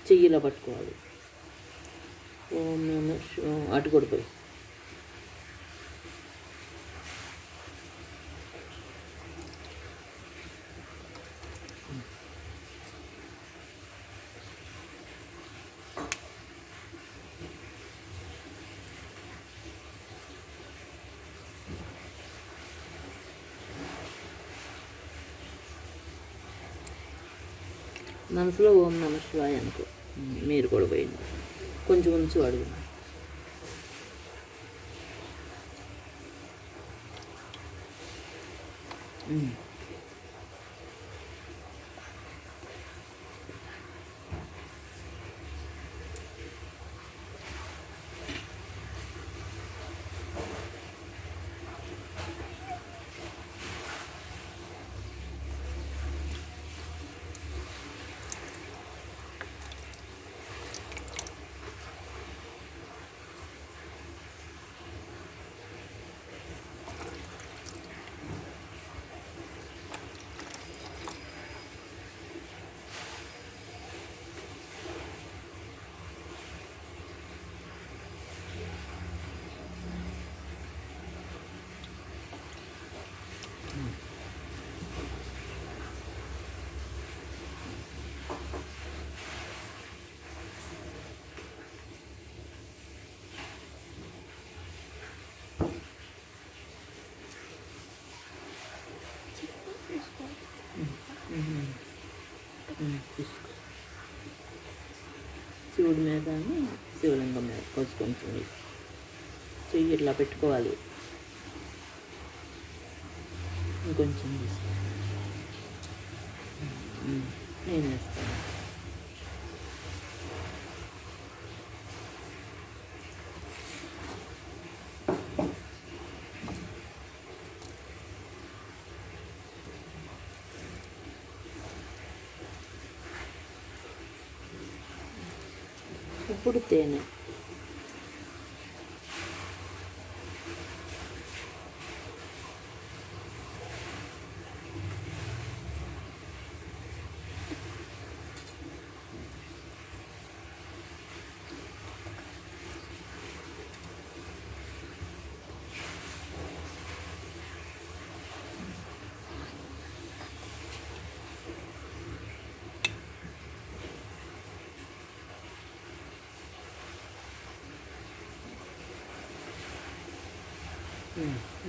చెయ్యిలా పట్టుకోవాలి. ఓం నమ అటు కూడా పోయి. మనసులో ఓం నమ శివాయ అనుకో. మీరు కూడా పోయింది. కొంచెం ఉంచు అడుగు. శివుడి మీద శివలింగం మీద కొంచెం చెయ్యి ఇట్లా పెట్టుకోవాలి. ఇంకొంచెం తీసుకో. నేను వేస్తాను. ఇప్పుడు తేనె.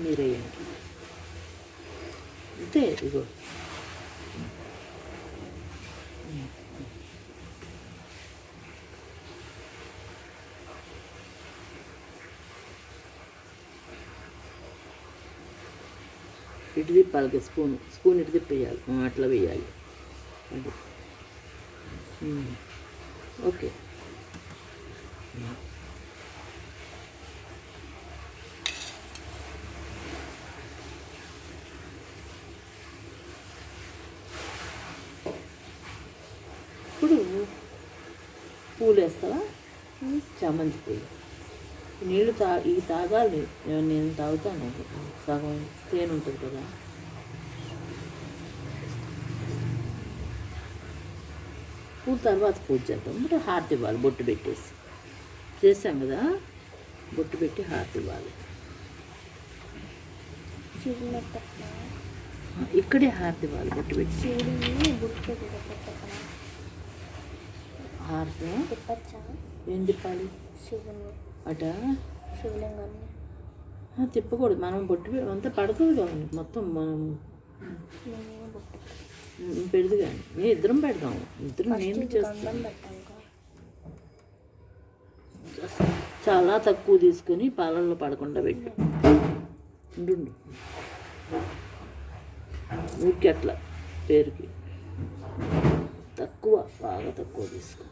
మీరేయండి. అంతే. ఇగో ఇటు తిప్పాలి. స్పూన్ ఇటు తిప్పేయాలి. అట్లా వేయాలి. అది ఓకే. ఇప్పుడు పూలు వేస్తావా? చామంతి పూలు. నీళ్ళు ఇవి తాగాలి. నేను తాగుతాను. సగం తేనె ఉంటుంది కదా. పూల తర్వాత పూజ చేద్దాం. మరి హారతి ఇవ్వాలి. బొట్టు పెట్టేసి చేసాం కదా. బొట్టు పెట్టి హారతి ఇవ్వాలి. ఇక్కడే హారతి ఇవ్వాలి. బొట్టు పెట్టి హారతి ఏం తిప్పాలి? అట తిప్పకూడదు. మనం బొట్టు అంతా పడుతుంది కదా మొత్తం. మనం పెడదు కానీ మేము ఇద్దరం పెడదాం. ఇద్దరం నేను చేస్తాను. చాలా తక్కువ తీసుకొని పాలల్లో పడకుండా పెట్టు. ఉండు ఊరికి అట్లా పేరుకి తక్కువ, బాగా తక్కువ తీసుకో.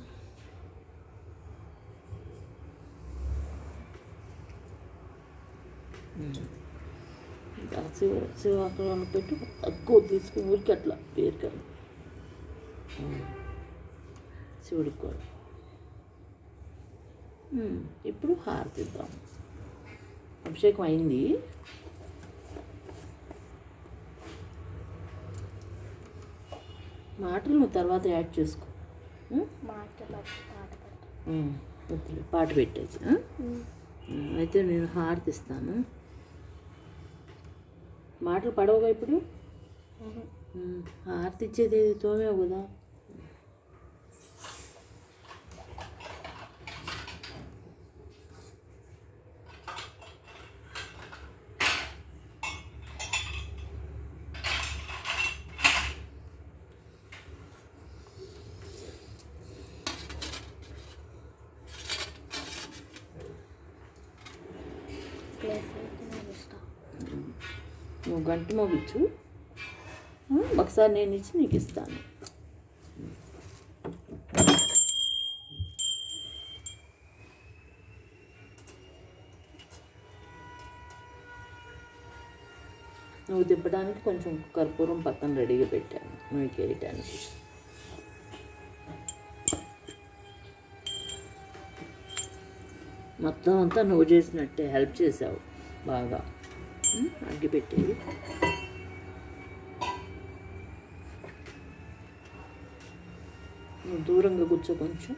శివాకరణ పెట్టి తక్కువ తీసుకుని ఊరికి అట్లా పేరుకి శివుడికి కూడా. ఇప్పుడు హారతి ఇద్దాం. అభిషేకం అయింది. మాటలు నువ్వు తర్వాత యాడ్ చేసుకో. వద్దులే, పాట పెట్టేది. అయితే నేను హారతి ఇస్తాను. మాటలు పడవుగా ఇప్పుడు. హారతి ఇచ్చేది తోమేవు కదా. నువ్వు గంట మోగించు, ఒకసారి నేను ఇచ్చి నీకు ఇస్తాను. నువ్వు తిప్పడానికి కొంచెం కర్పూరం పక్కన రెడీగా పెట్టాను నువ్వు వేయటానికి. మొత్తం అంతా నువ్వు చేసినట్టే హెల్ప్ చేసావు బాగా. అగ్గి పెట్టేది. నువ్వు దూరంగా కూర్చో కొంచెం.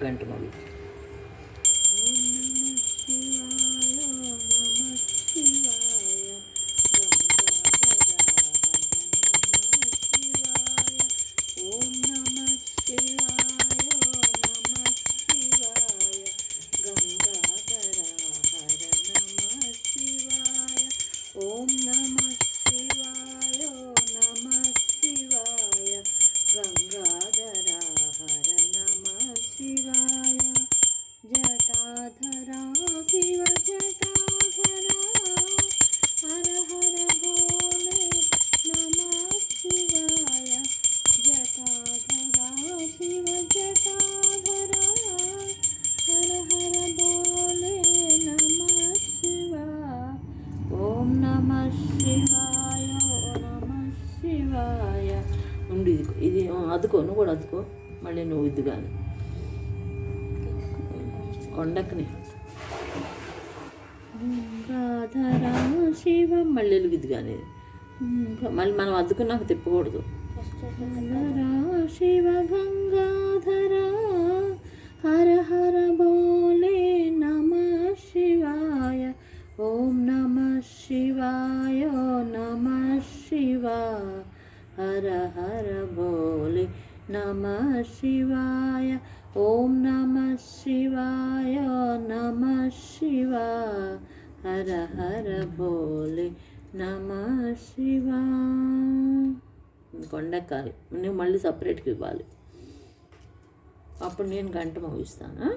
గంట మళ్ళీ ఉండి ఇది అదుకో, నువ్వు కూడా అదుకో. మళ్ళీ నువ్వు ఇది కానీ కొండక్కని గంగాధరా శివ మళ్ళీ ఇది కానీ మళ్ళీ మనం అద్దుకున్నాక తిప్పకూడదు. శివ గంగాధరా హర హర బోలే నమ శివాయ. ఓం నమ శివాయ నమ శివాయ హర హర బోలే నమ శివాయ. ఓం నమ శివాయ నమ శివాయ హర హర బోలే నమ శివాయ. కొండెక్కాలి, నువ్వు మళ్ళీ సపరేట్గా ఇవ్వాలి. అప్పుడు నేను గంట మోగిస్తాను.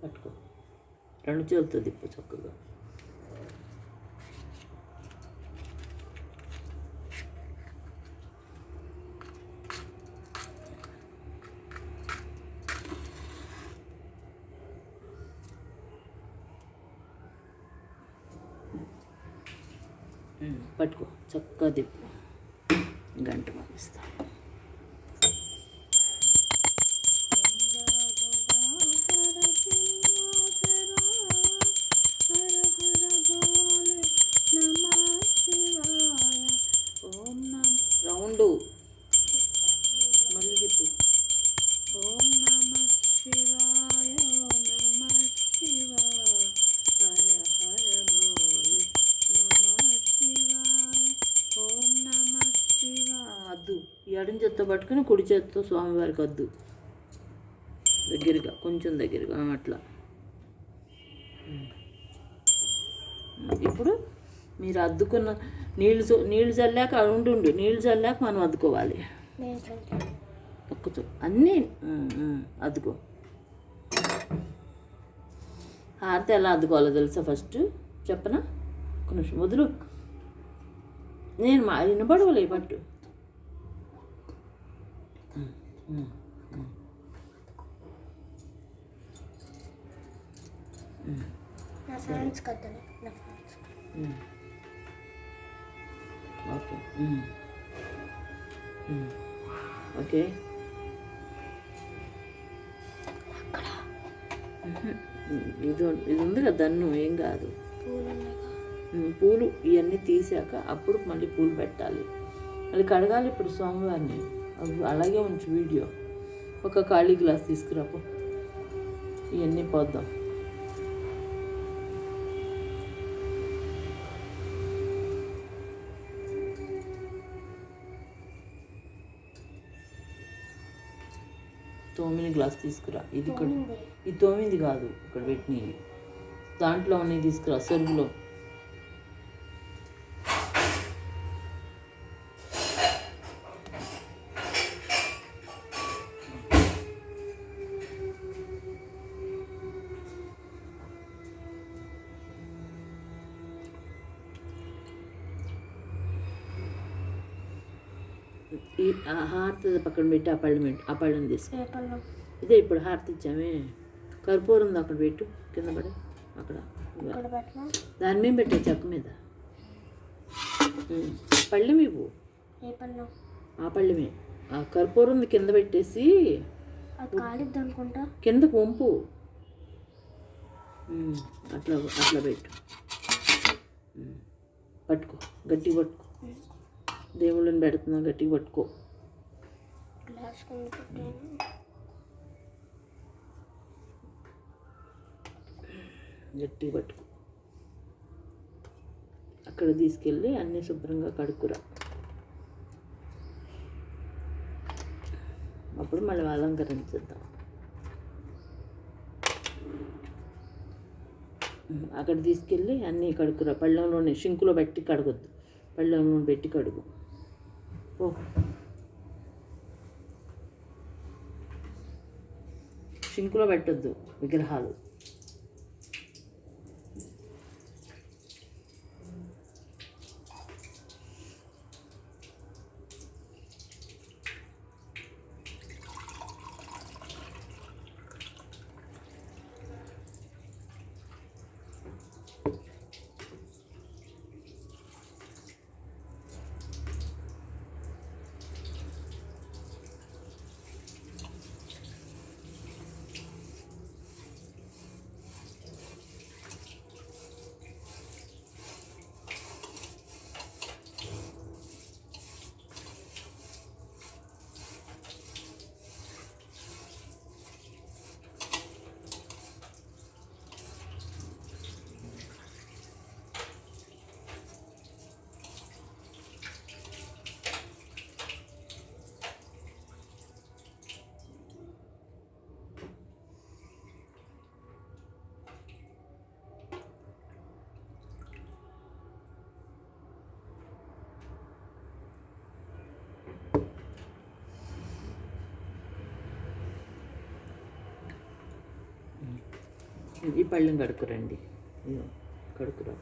పట్టుకో, రెండు చేతులతో తిప్పు చక్కగా. పట్టుకో, చక్కగా తిప్పు. గంట మోగిస్తాను. రౌండు మళ్ళీ తిప్పు. ఓం నమ శివాయ నమ శివాయ హర హర బోలే నమ శివాయ. ఓం నమ శివాయ. అద్దు ఈ ఎడం చేత్తో పట్టుకుని కుడి చేత్తో స్వామివారికి అద్దు దగ్గరగా, కొంచెం దగ్గరగా అట్లా. ఇప్పుడు మీరు అద్దుకున్న నీళ్ళు చల్లాక ఉండు, నీళ్ళు చల్లాక మనం అద్దుకోవాలి. ఒక్కచో అన్నీ అద్దుకో. హారతి ఎలా అద్దుకోవాలో తెలుసా? ఫస్ట్ చెప్పనా? ఒక నిమిషం వదులు, నేను వినపడవలే పట్టు. నా ఫ్రెండ్స్ కథలే నా ఫ్రెండ్స్. Okay okay. ఇది ఇది ఉంది కదా దన్ను, ఏం కాదు. పూలు ఇవన్నీ తీసాక అప్పుడు మళ్ళీ పూలు పెట్టాలి, మళ్ళీ కడగాలి. ఇప్పుడు సోమవారిని అలాగే ఉంచు వీడియో. ఒక ఖాళీ గ్లాస్ తీసుకురాపో, ఇవన్నీ పోద్దాం. తోమిన గ్లాస్ తీసుకురా. ఇది ఇక్కడ ఇది తోమింది కాదు, ఇక్కడ పెట్టినవి దాంట్లో ఉన్నాయి తీసుకురా. సరుకులో ఈ హారతి పక్కన పెట్టి ఆ పళ్ళని తీసుకో. ఇదే ఇప్పుడు హారతి ఇచ్చామే, కర్పూరం ఉంది అక్కడ పెట్టు, కింద పడి అక్కడ దాని మీద పెట్టే చెక్క మీద పళ్ళెం ఇవ్వు. ఆ పళ్ళెమే ఆ కర్పూరం కింద పెట్టేసి కిందకు వంపు, అట్లా అట్లా పెట్టు. పట్టుకో, గట్టిగా పట్టుకో. దేవుళ్ళని పెడుతున్నా, గట్టిగా పట్టుకో. గట్టిగా పట్టుకో. అక్కడ తీసుకెళ్ళి అన్నీ శుభ్రంగా కడుక్కురా. అప్పుడు మళ్ళీ అలంకరించేద్దాం. అక్కడ తీసుకెళ్ళి అన్నీ కడుక్కురా. పళ్ళెంలోనే, షింకులో పెట్టి కడగొద్దు, పళ్ళెంలో పెట్టి కడుగు. ఓ షింకులో పెట్టొద్దు విగ్రహాలు. ఈ పళ్ళెం కడుక్కురండి, కడుక్కురా.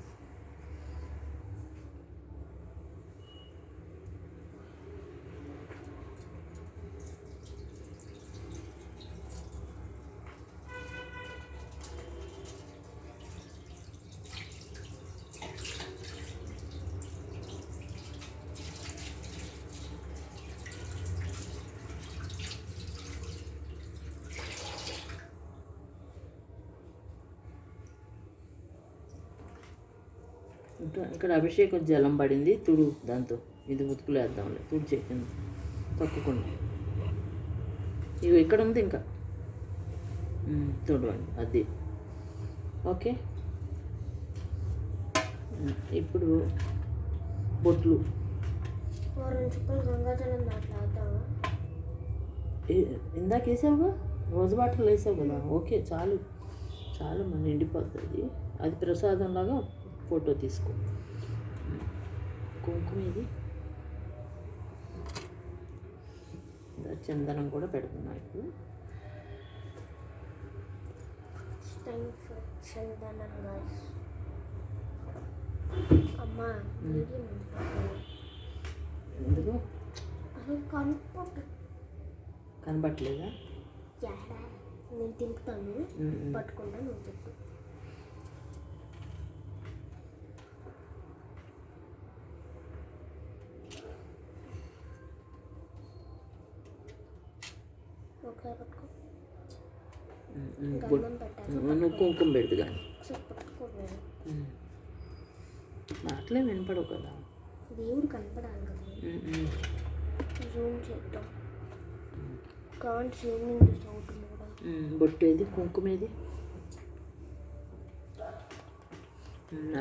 ఇక్కడ అభిషేకం జలం పడింది, తుడు. దాంతో ఇది ఉతుకులేద్దాంలే, తుడు చేసింది తక్కుకుండా. ఇవి ఇక్కడ ఉంది ఇంకా, తుడవండి అది. ఓకే, ఇప్పుడు బొట్లు. ఇందాక వేసావుగా, రోజు వాటర్లో వేసావు కదా. ఓకే, చాలు చాలు, మన నిండిపోతుంది. అది ప్రసాదంలాగా ఫోటో తీసుకో. కుంకుమ ఇది, చందనం కూడా పెడుతున్నా ఇప్పుడు. ఎందుకు కనపట్లేదా? యాడా నేను తింపుతాను, పట్టుకుంటా, నువ్వు పెట్టు. ఒకసారి పట్టుకో. గంధం పెట్టాక నువ్వు కుంకుమ పెడదు కానీ ఒకసారి పట్టుకోలేదు. మాటలే వినపడవు కదా. దేవుడు కనపడాలి కదా. జూమ్ చేద్దాం. కాంట్ జూమింగ్ దిస్ అవుట్ కూడా. బొట్టేది కుంకుమేది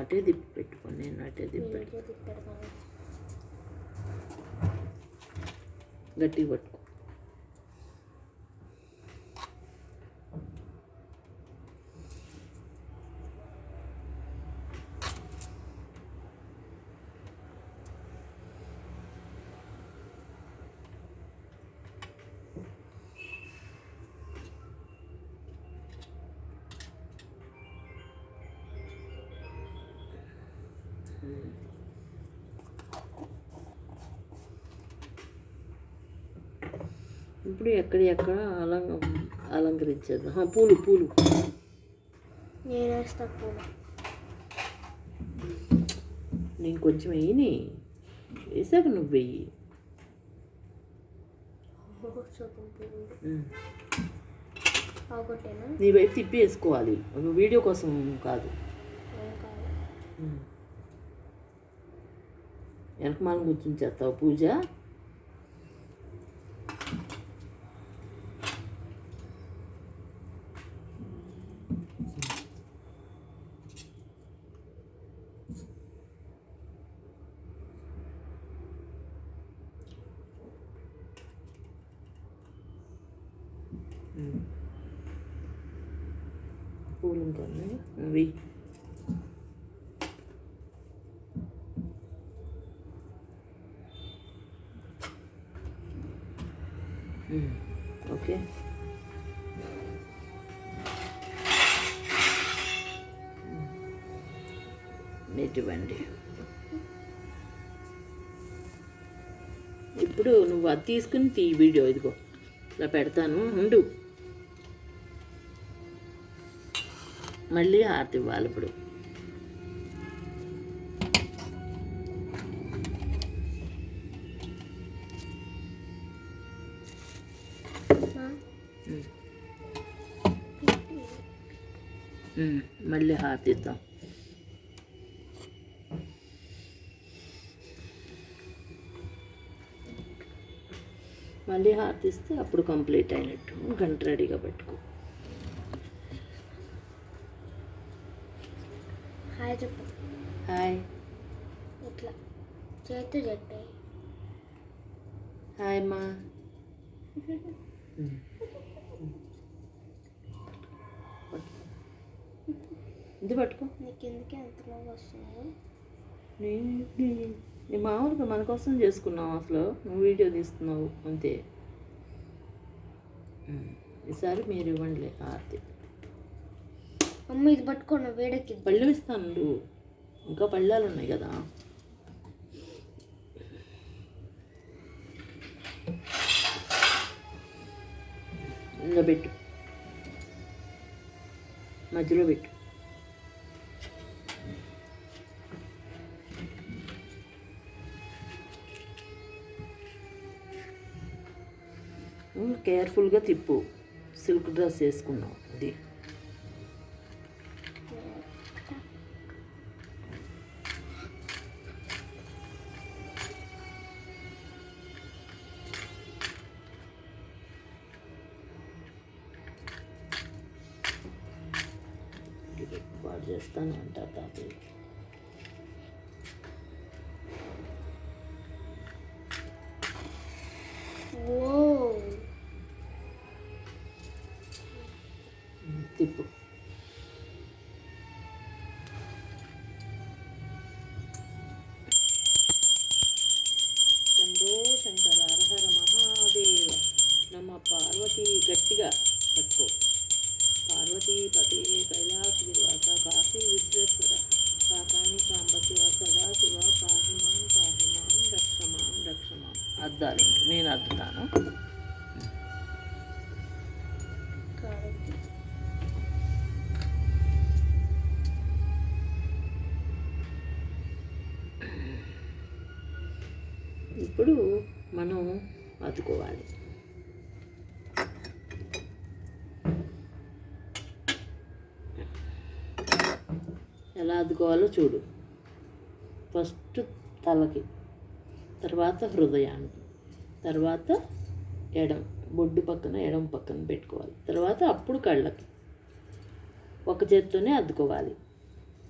అటే దిప్పి పెట్టుకోండి. నేను అటే దిప్పి పెడతాను. గట్టిగా పట్టుకో. ఇప్పుడు ఎక్కడ అలంకరించేద్దాం. పూలు నేను వేస్తా. పూలు నేను కొంచెం వేయని, వేసాక నువ్వు వెయ్యి. నీ వైపు తిప్పి వేసుకోవాలి, వీడియో కోసం కాదు. వెనకమాల కూర్చుని చేస్తావు పూజ. పూలు ఉంటుంది అవి. ఓకే, ఇటువంటి ఇప్పుడు నువ్వు అది తీసుకుని తీ వీడియో. ఇదిగో ఇలా పెడతాను, ఉండు. మళ్ళీ హారతి ఇవ్వాలి ఇప్పుడు. మళ్ళీ హారతి ఇద్దాం. మళ్ళీ హారతి ఇస్తే అప్పుడు కంప్లీట్ అయినట్టు. గంట రెడీగా పెట్టుకో. హాయ్ చెప్పు. హాయ్ ఇట్లా చేతి చెప్పే. హాయ్ అమ్మా. ఇది పట్టుకో. నీకు ఎందుకే అంతలాగా వస్తున్నావు? నీ మామూలుగా మన కోసం చేసుకున్నావు, అసలు నువ్వు వీడియో తీస్తున్నావు అంతే. ఈసారి మీరు ఇవ్వండిలే హారతి. అమ్మ ఇది పట్టుకోండి, వేడెక్కి. పళ్ళు ఇస్తాను, ఇంకా పళ్ళాలు ఉన్నాయి కదా. ఇంకా పెట్టు, మధ్యలో పెట్టు. కేర్ఫుల్గా తిప్పు. సిల్క్ డ్రెస్ వేసుకున్నావు అది. వాడు చేస్తాను అంట తాతయ్య. తిప్పు. శంభో శంకర హర మహాదేవ నమ. పార్వతి గట్టిగా పట్టుకో. పార్వతీ పతే కైలాస నివాస కాశీ విశ్వేశ్వర కాకాణి సాంబ శివ సదా శివ పాహిమాం రక్షమాం. అద్దాలు నేను అద్దుతాను. ఇప్పుడు మనం అతుకోవాలి. ఎలా అద్దుకోవాలో చూడు. ఫస్ట్ తలకి, తర్వాత హృదయానికి, తర్వాత బొడ్డు పక్కన ఎడం పక్కన పెట్టుకోవాలి. తర్వాత అప్పుడు కళ్ళకి. ఒక చేత్తోనే అద్దుకోవాలి,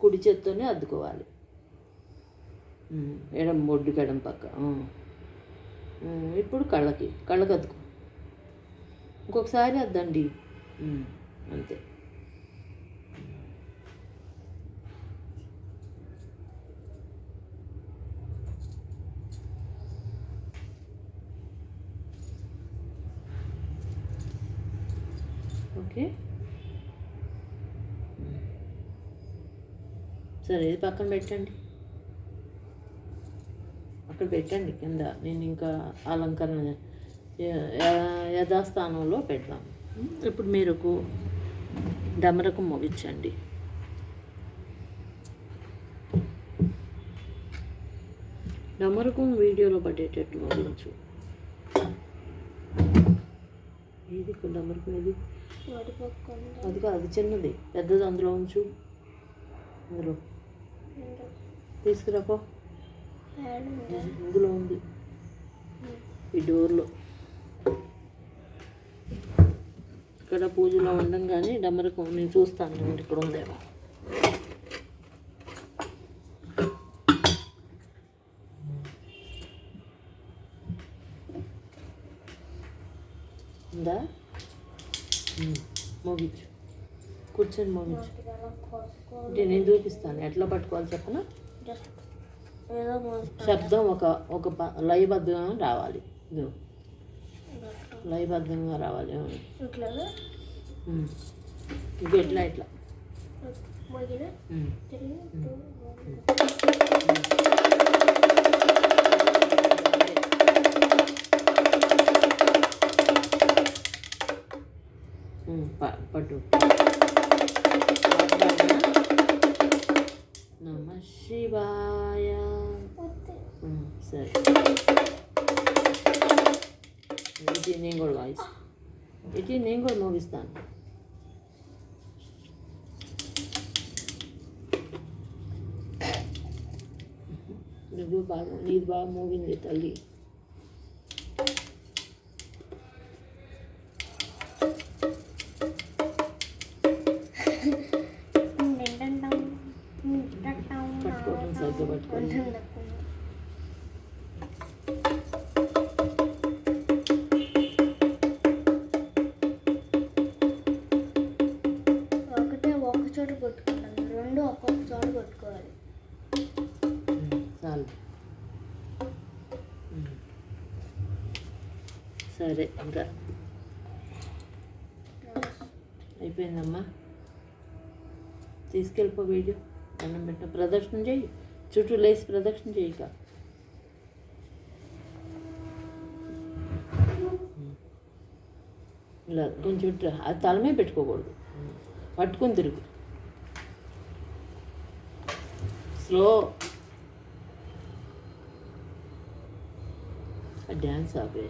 కుడి చేత్తోనే అద్దుకోవాలి. బొడ్డుకి ఎడం పక్క. ఇప్పుడు కళ్ళకి అద్దుకో. ఇంకొకసారి అద్దండి. అంతే. ఓకే, సరే ఇది పక్కన పెట్టండి. అక్కడ పెట్టండి కింద. నేను ఇంకా అలంకరణ యథాస్థానంలో పెడదాం. ఇప్పుడు మీరు డమరకు మోగించండి. డమరకు వీడియోలో పడేటట్టు మోగించు. ఏది డమరకు? ఏది? అది కాదు, అది చిన్నది. పెద్దది అందులో ఉంచు. అందులో తీసుకురాపో. ఇందులో ఉంది, ఈ డోర్లో. ఇక్కడ పూజలో ఉండంగానే డమరకు నేను చూస్తాను ఇక్కడ ఉందేమో. ఉందా? మోగించు, కూర్చొని మోగించు. అంటే నేను చూపిస్తాను ఎట్లా పట్టుకోవాలి చెప్పనా. శబ్దం ఒక లయబద్ధంగా రావాలి. లయబద్ధంగా రావాలి. ఇట్లా ఇట్లా పట్టు. నమ శివాయ. సరే, ఇటు నేను కూడా వాయిస్తాను. ఇటు నేను కూడా మోగిస్తాను. నీది బాగా మోగింది తల్లి. పట్టుకోవడం సరిగ్గా పట్టుకోండి. చోట కొట్టుకుంటాను, రెండు ఒక్కొక్క చోట కొట్టుకోవాలి. చాలు. సరే, ఇంకా అయిపోయిందమ్మా. తీసుకెళ్ళిపో వీడియో. అన్నం పెట్ట ప్రదక్షిణ చేయి, చుట్టూ లేసి ప్రదక్షిణ చేయక. ఇలా కొంచెం అది తలమే పెట్టుకోకూడదు, పట్టుకొని తిరుగు. స్లో. డ్యాన్స్ ఆపే.